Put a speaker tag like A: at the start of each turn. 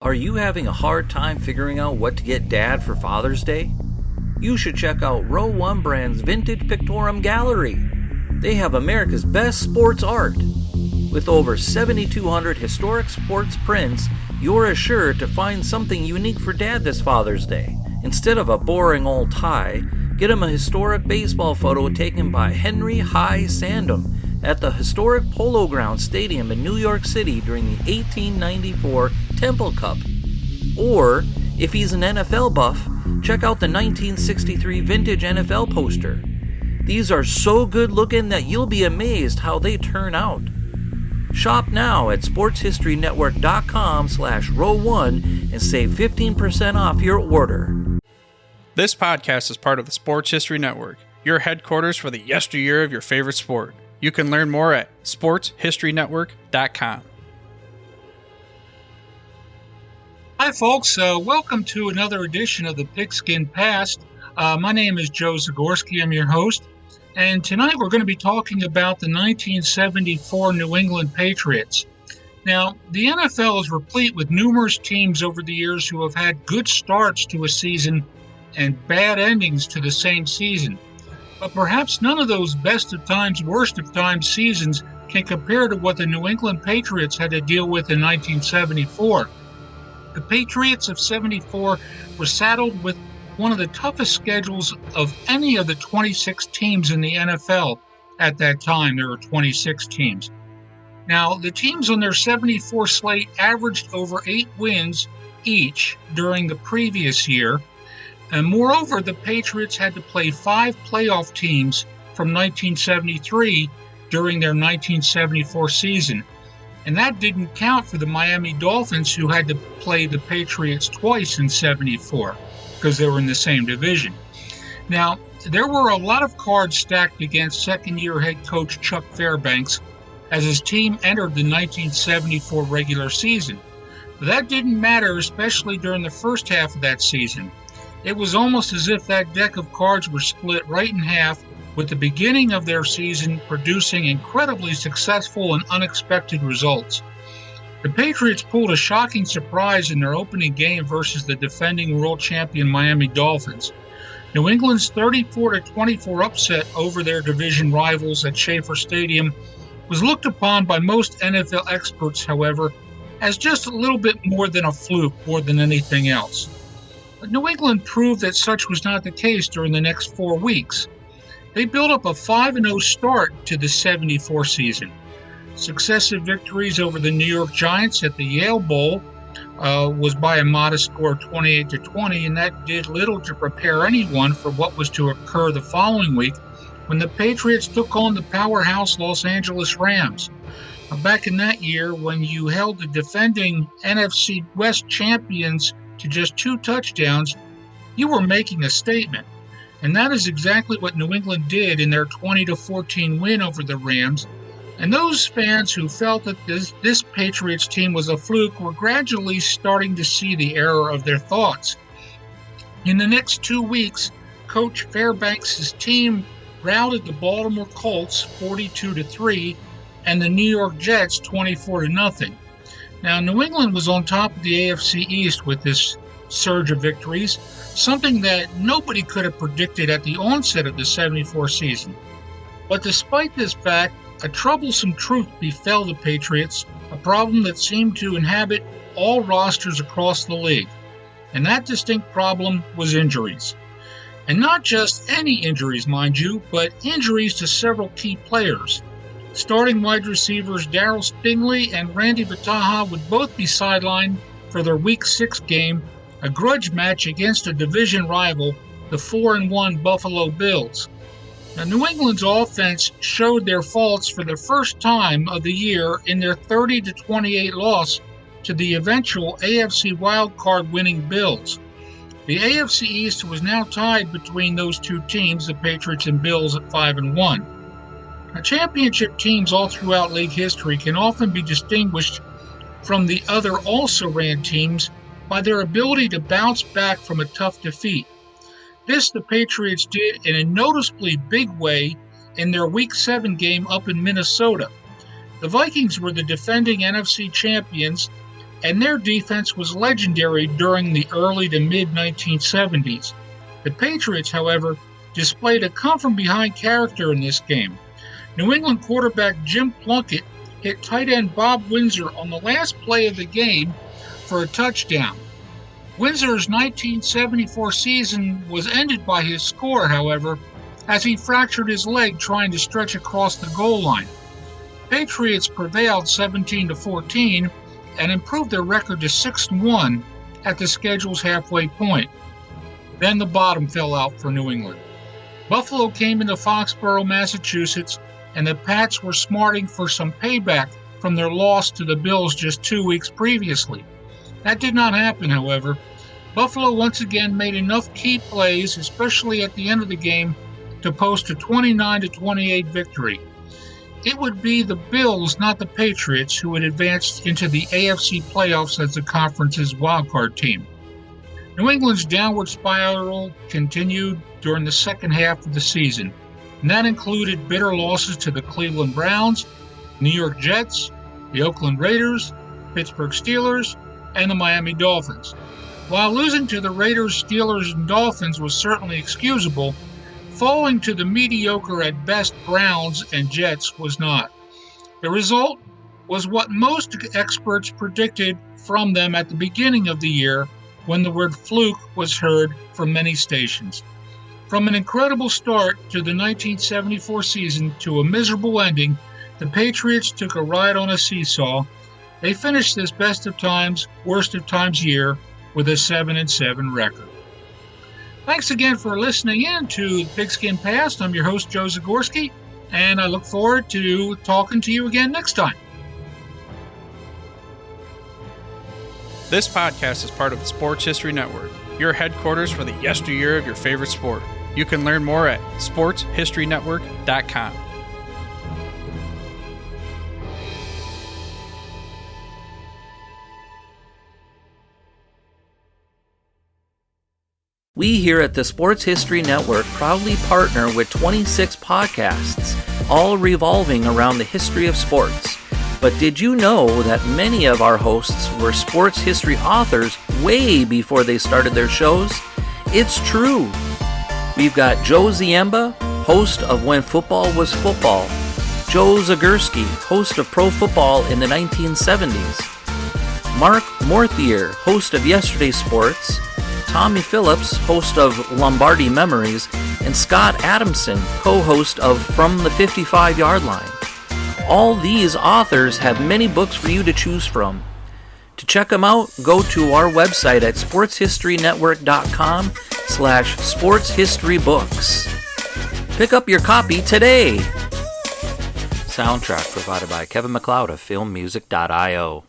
A: Are you having a hard time figuring out what to get Dad for Father's Day? You should check out Row 1 Brand's Vintage Pictorum Gallery. They have America's best sports art. With over 7,200 historic sports prints, you're assured to find something unique for Dad this Father's Day. Instead of a boring old tie, get him a historic baseball photo taken by Henry High Sandom at the historic Polo Grounds Stadium in New York City during the 1894 Temple Cup. Or, if he's an NFL buff, check out the 1963 vintage NFL poster. These are so good looking that you'll be amazed how they turn out. Shop now at sportshistorynetwork.com/row1 and save 15% off your order.
B: This podcast is part of the Sports History Network, your headquarters for the yesteryear of your favorite sport. You can learn more at sportshistorynetwork.com.
C: Hi, folks. Welcome to another edition of the Pigskin Past. My name is Joe Zagorski. I'm your host. And tonight we're going to be talking about the 1974 New England Patriots. Now, the NFL is replete with numerous teams over the years who have had good starts to a season and bad endings to the same season. But perhaps none of those best of times, worst of times seasons can compare to what the New England Patriots had to deal with in 1974. The Patriots of 74 were saddled with one of the toughest schedules of any of the 26 teams in the NFL at that time. There were 26 teams. Now, the teams on their 74 slate averaged over 8 wins each during the previous year. And moreover, the Patriots had to play 5 playoff teams from 1973 during their 1974 season. And that didn't count for the Miami Dolphins, who had to play the Patriots twice in 74 because they were in the same division. Now, there were a lot of cards stacked against second-year head coach Chuck Fairbanks as his team entered the 1974 regular season. But that didn't matter, especially during the first half of that season. It was almost as if that deck of cards were split right in half, with the beginning of their season producing incredibly successful and unexpected results. The Patriots pulled a shocking surprise in their opening game versus the defending world champion Miami Dolphins. New England's 34-24 upset over their division rivals at Schaefer Stadium was looked upon by most NFL experts, however, as just a little bit more than a fluke more than anything else. But New England proved that such was not the case during the next 4 weeks. They built up a 5-0 start to the 74 season. Successive victories over the New York Giants at the Yale Bowl was by a modest score of 28-20, and that did little to prepare anyone for what was to occur the following week when the Patriots took on the powerhouse Los Angeles Rams. Back in that year, when you held the defending NFC West champions to just 2 touchdowns, you were making a statement. And that is exactly what New England did in their 20-14 win over the Rams. And those fans who felt that this Patriots team was a fluke were gradually starting to see the error of their thoughts. In the next 2 weeks, Coach Fairbanks' team routed the Baltimore Colts 42-3 and the New York Jets 24-0. Now, New England was on top of the AFC East with this surge of victories, something that nobody could have predicted at the onset of the 74 season. But despite this fact, a troublesome truth befell the Patriots, a problem that seemed to inhabit all rosters across the league. And that distinct problem was injuries. And not just any injuries, mind you, but injuries to several key players. Starting wide receivers Darryl Stingley and Randy Vitaha would both be sidelined for their Week 6 game, a grudge match against a division rival, the 4-1 Buffalo Bills. Now, New England's offense showed their faults for the first time of the year in their 30-28 loss to the eventual AFC wildcard winning Bills. The AFC East was now tied between those two teams, the Patriots and Bills, at 5-1. Now, championship teams all throughout league history can often be distinguished from the other also-ran teams by their ability to bounce back from a tough defeat. This the Patriots did in a noticeably big way in their Week 7 game up in Minnesota. The Vikings were the defending NFC champions, and their defense was legendary during the early to mid-1970s. The Patriots, however, displayed a come-from-behind character in this game. New England quarterback Jim Plunkett hit tight end Bob Windsor on the last play of the game for a touchdown. Windsor's 1974 season was ended by his score, however, as he fractured his leg trying to stretch across the goal line. Patriots prevailed 17-14 and improved their record to 6-1 at the schedule's halfway point. Then the bottom fell out for New England. Buffalo came into Foxborough, Massachusetts, and the Pats were smarting for some payback from their loss to the Bills just 2 weeks previously. That did not happen, however. Buffalo once again made enough key plays, especially at the end of the game, to post a 29-28 victory. It would be the Bills, not the Patriots, who had advanced into the AFC playoffs as the conference's wildcard team. New England's downward spiral continued during the second half of the season, and that included bitter losses to the Cleveland Browns, New York Jets, the Oakland Raiders, Pittsburgh Steelers, and the Miami Dolphins. While losing to the Raiders, Steelers, and Dolphins was certainly excusable, falling to the mediocre at best Browns and Jets was not. The result was what most experts predicted from them at the beginning of the year, when the word fluke was heard from many stations. From an incredible start to the 1974 season to a miserable ending, the Patriots took a ride on a seesaw. They finished this best of times, worst of times year with a 7-7 record. Thanks again for listening in to Pigskin Past. I'm your host, Joe Zagorski, and I look forward to talking to you again next time.
B: This podcast is part of the Sports History Network, your headquarters for the yesteryear of your favorite sport. You can learn more at sportshistorynetwork.com.
A: We here at the Sports History Network proudly partner with 26 podcasts, all revolving around the history of sports. But did you know that many of our hosts were sports history authors way before they started their shows? It's true. We've got Joe Ziemba, host of When Football Was Football, Joe Zagorski, host of Pro Football in the 1970s, Mark Morthier, host of Yesterday's Sports, Tommy Phillips, host of Lombardi Memories, and Scott Adamson, co-host of From the 55-Yard Line. All these authors have many books for you to choose from. To check them out, go to our website at sportshistorynetwork.com/sportshistorybooks. Pick up your copy today. Soundtrack provided by Kevin MacLeod of filmmusic.io.